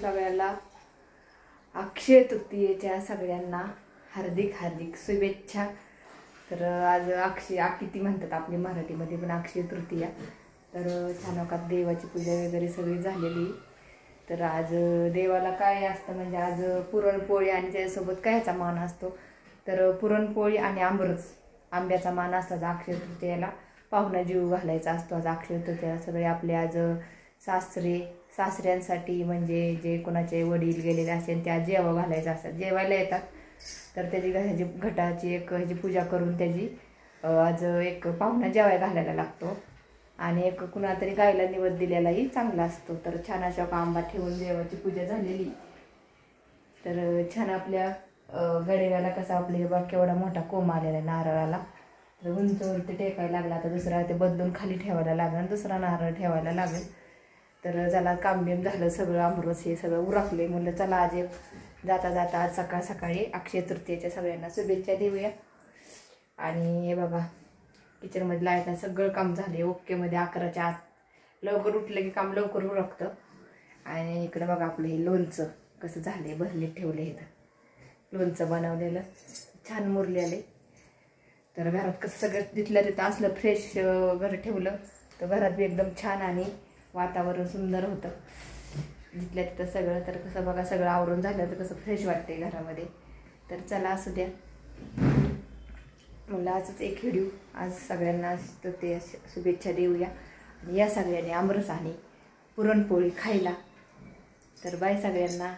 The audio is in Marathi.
सगळ्याला अक्षय तृतीयेच्या सगळ्यांना हार्दिक हार्दिक शुभेच्छा। तर आज किती म्हणतात आपली मराठीमध्ये पण अक्षय तृतीया। तर छानोकात देवाची पूजा वगैरे सगळी झालेली। तर आज देवाला काय असतं म्हणजे आज पुरणपोळी आणि त्याच्यासोबत कायचा मान असतो तर पुरणपोळी आणि आंबरस आंब्याचा मान असतो। अक्षय तृतीयेला पाहुणा जीव घालायचा असतो आज अक्षय तृतीयेला। सगळे आपले आज सासऱ्यांसाठी म्हणजे जे कोणाचे वडील गेलेले असेल त्या जेवा घालायचं असतात, जेवायला येतात। तर त्याची घटाची ह्याची पूजा करून त्याची आज एक पाहुणा जेवायला घालायला लागतो आणि एक कुणा तरी गायला निवद दिलेलाही चांगला असतो। तर छान अशा आंबा ठेवून देवाची पूजा झालेली। तर छान आपल्या गडेव्याला कसा आपले बा केवढा मोठा कोंब आलेला आहे नारळाला। तर उंचवरती टेकायला लागला, तर दुसरा ते बदलून खाली ठेवायला लागेल, दुसरा नारळ ठेवायला लागेल। तर चला कामबिम झालं सगळं, आंबरस हे सगळं उरकले। म्हणलं चला आज जाता जाता आज सकाळ सकाळी अक्षय तृतीयेच्या सगळ्यांना शुभेच्छा देऊया। आणि हे बघा किचनमध्ये लाईट सगळं काम झाले ओकेमध्ये 11च्या आत। लवकर उठलं की काम लवकर उरकतं। आणि इकडे बघा आपलं हे लोणचं कसं झाले, भरलीत ठेवले इथं लोणचं बनवलेलं छान मुरलेले। तर घरात कसं सगळं तिथल्या तिथं असलं फ्रेश घर ठेवलं तर घरात बी एकदम छान आणि वातावरण सुंदर होतं जिथल्या तिथं सगळं। तर कसं बघा सगळं आवरून झालं तर कसं फ्रेश वाटते घरामध्ये। तर चला असू द्या मला आजच एक व्हिडिओ आज सगळ्यांना ते शुभेच्छा देऊया आणि या सगळ्यांनी आंबरस आणि पुरणपोळी खायला। तर बाय सगळ्यांना।